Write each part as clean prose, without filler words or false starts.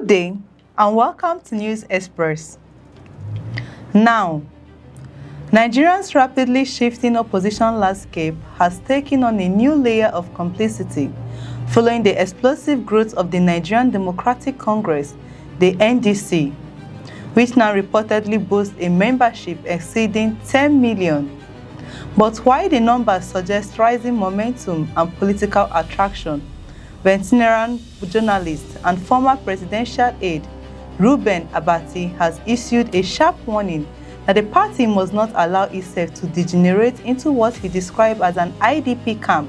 day and welcome to News Express. Now, Nigeria's rapidly shifting opposition landscape has taken on a new layer of complexity following the explosive growth of the Nigerian Democratic Congress, the NDC, which now reportedly boasts a membership exceeding 10 million. But while the numbers suggest rising momentum and political attraction, veteran journalist and former presidential aide Reuben Abati has issued a sharp warning that the party must not allow itself to degenerate into what he described as an IDP camp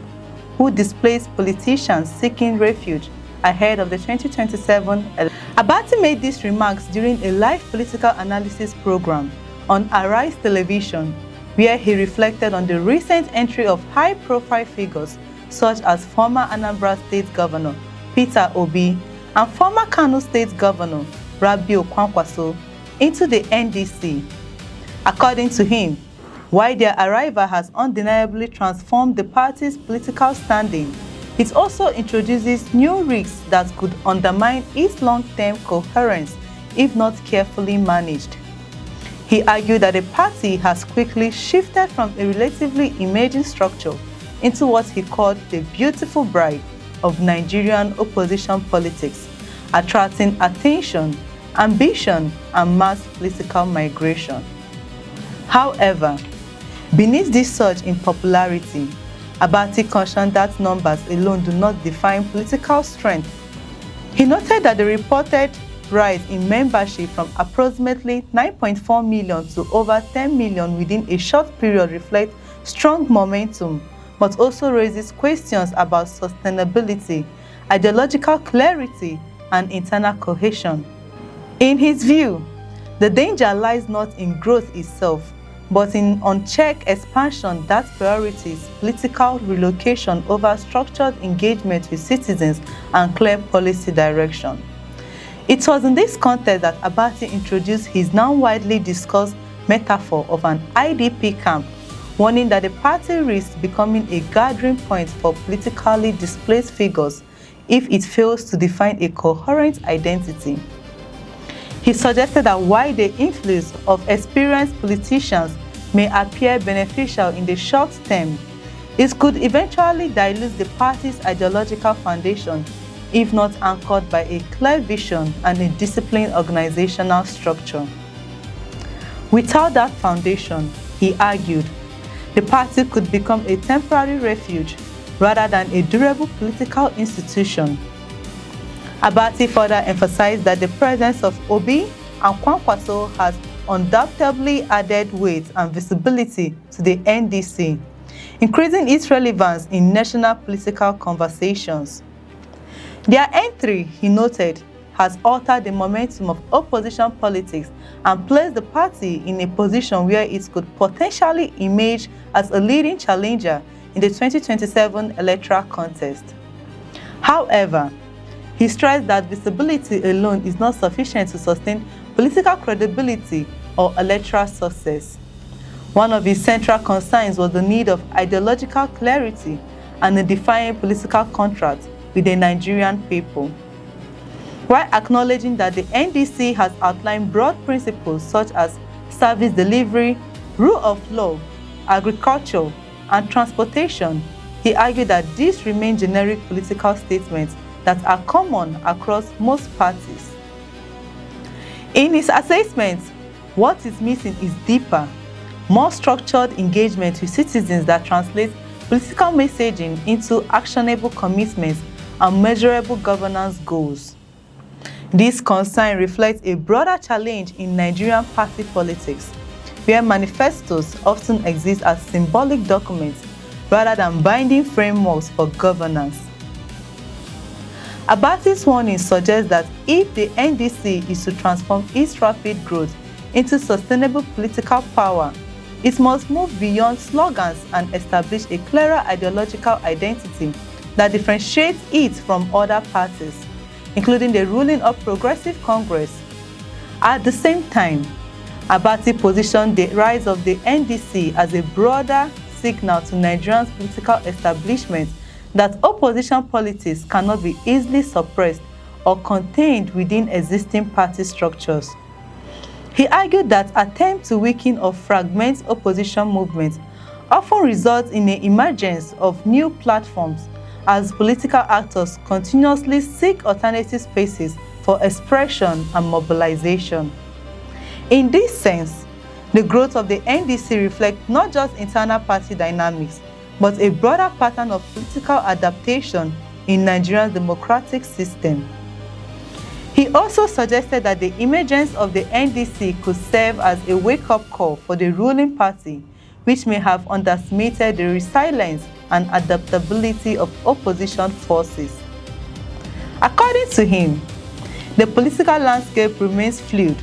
who displays politicians seeking refuge ahead of the 2027 election. Abati made these remarks during a live political analysis program on Arise Television, where he reflected on the recent entry of high-profile figures such as former Anambra State Governor Peter Obi and former Kano State Governor Obi-kwankwaso into the NDC. According to him, while their arrival has undeniably transformed the party's political standing, it also introduces new risks that could undermine its long-term coherence if not carefully managed. He argued that the party has quickly shifted from a relatively emerging structure into what he called the beautiful bride of Nigerian opposition politics, attracting attention, ambition, and mass political migration. However, beneath this surge in popularity, Abati cautioned that numbers alone do not define political strength. He noted that the reported rise in membership from approximately 9.4 million to over 10 million within a short period reflects strong momentum, but also raises questions about sustainability, ideological clarity, and internal cohesion. In his view, the danger lies not in growth itself, but in unchecked expansion that prioritizes political relocation over structured engagement with citizens and clear policy direction. It was in this context that Abati introduced his now widely discussed metaphor of an IDP camp, warning that the party risks becoming a gathering point for politically displaced figures if it fails to define a coherent identity. He suggested that while the influence of experienced politicians may appear beneficial in the short term, it could eventually dilute the party's ideological foundation if not anchored by a clear vision and a disciplined organizational structure. Without that foundation, he argued, the party could become a temporary refuge rather than a durable political institution. Abati further emphasized that the presence of Obi and Kwankwaso has undoubtedly added weight and visibility to the NDC, increasing its relevance in national political conversations. Their entry, he noted, has altered the momentum of opposition politics and placed the party in a position where it could potentially emerge as a leading challenger in the 2027 electoral contest. However, he stressed that visibility alone is not sufficient to sustain political credibility or electoral success. One of his central concerns was the need of ideological clarity and a defined political contract with the Nigerian people. While acknowledging that the NDC has outlined broad principles such as service delivery, rule of law, agriculture, and transportation, he argued that these remain generic political statements that are common across most parties. In his assessment, what is missing is deeper, more structured engagement with citizens that translates political messaging into actionable commitments and measurable governance goals. This concern reflects a broader challenge in Nigerian party politics, where manifestos often exist as symbolic documents rather than binding frameworks for governance. Abati's warning suggests that if the NDC is to transform its rapid growth into sustainable political power, it must move beyond slogans and establish a clearer ideological identity that differentiates it from other parties, including the ruling of Progressive Congress. At the same time, Abati positioned the rise of the NDC as a broader signal to Nigeria's political establishment that opposition politics cannot be easily suppressed or contained within existing party structures. He argued that attempts to weaken or fragment opposition movements often result in the emergence of new platforms as political actors continuously seek alternative spaces for expression and mobilization. In this sense, the growth of the NDC reflects not just internal party dynamics, but a broader pattern of political adaptation in Nigeria's democratic system. He also suggested that the emergence of the NDC could serve as a wake-up call for the ruling party, which may have underestimated the resilience and adaptability of opposition forces. According to him, the political landscape remains fluid,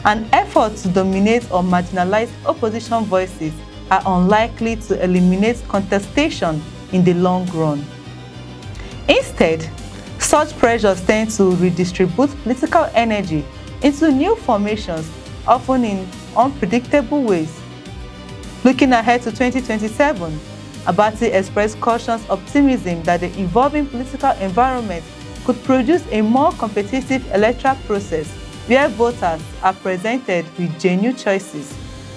and efforts to dominate or marginalize opposition voices are unlikely to eliminate contestation in the long run. Instead, such pressures tend to redistribute political energy into new formations, often in unpredictable ways. Looking ahead to 2027, Abati expressed cautious optimism that the evolving political environment could produce a more competitive electoral process where voters are presented with genuine choices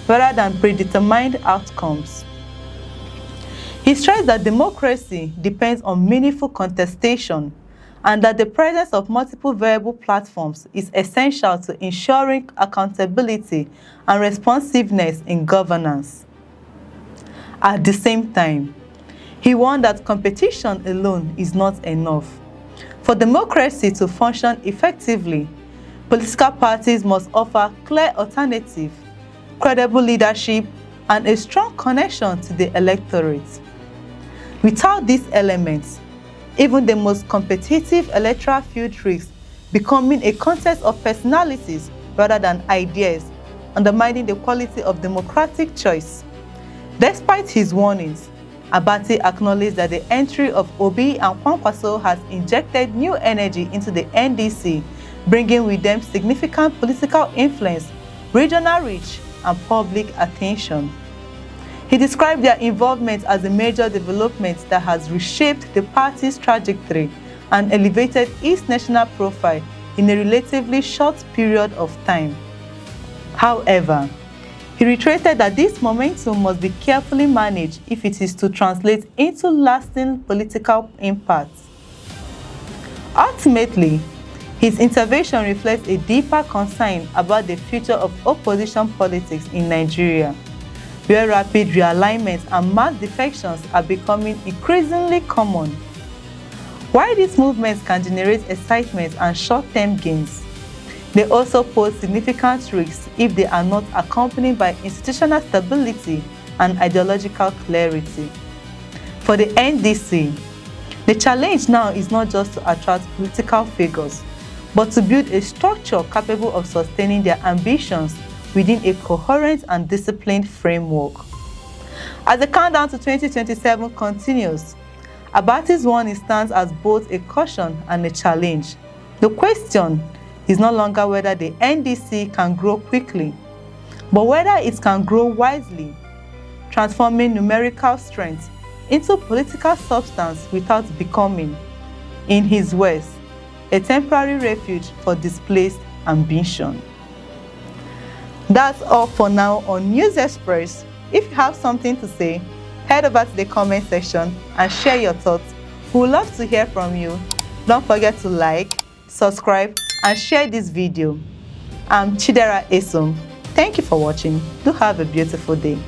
rather than predetermined outcomes. He stressed that democracy depends on meaningful contestation and that the presence of multiple viable platforms is essential to ensuring accountability and responsiveness in governance. At the same time, he warned that competition alone is not enough. For democracy to function effectively, political parties must offer clear alternatives, credible leadership, and a strong connection to the electorate. Without these elements, even the most competitive electoral field risks becoming a contest of personalities rather than ideas, undermining the quality of democratic choice. Despite his warnings, Abati acknowledged that the entry of Obi-kwankwaso has injected new energy into the NDC, bringing with them significant political influence, regional reach, and public attention. He described their involvement as a major development that has reshaped the party's trajectory and elevated its national profile in a relatively short period of time. However, he reiterated that this momentum must be carefully managed if it is to translate into lasting political impact. Ultimately, his intervention reflects a deeper concern about the future of opposition politics in Nigeria, where rapid realignment and mass defections are becoming increasingly common. While these movements can generate excitement and short-term gains, they also pose significant risks if they are not accompanied by institutional stability and ideological clarity. For the NDC, the challenge now is not just to attract political figures, but to build a structure capable of sustaining their ambitions within a coherent and disciplined framework. As the countdown to 2027 continues, Abati's warning stands as both a caution and a challenge. The question is no longer whether the NDC can grow quickly, but whether it can grow wisely, transforming numerical strength into political substance without becoming, in his words, a temporary refuge for displaced ambition. That's all for now on News Express. If you have something to say, head over to the comment section and share your thoughts. We would love to hear from you. Don't forget to like, subscribe, and share this video. I'm Chidera Esom. Thank you for watching. Do have a beautiful day.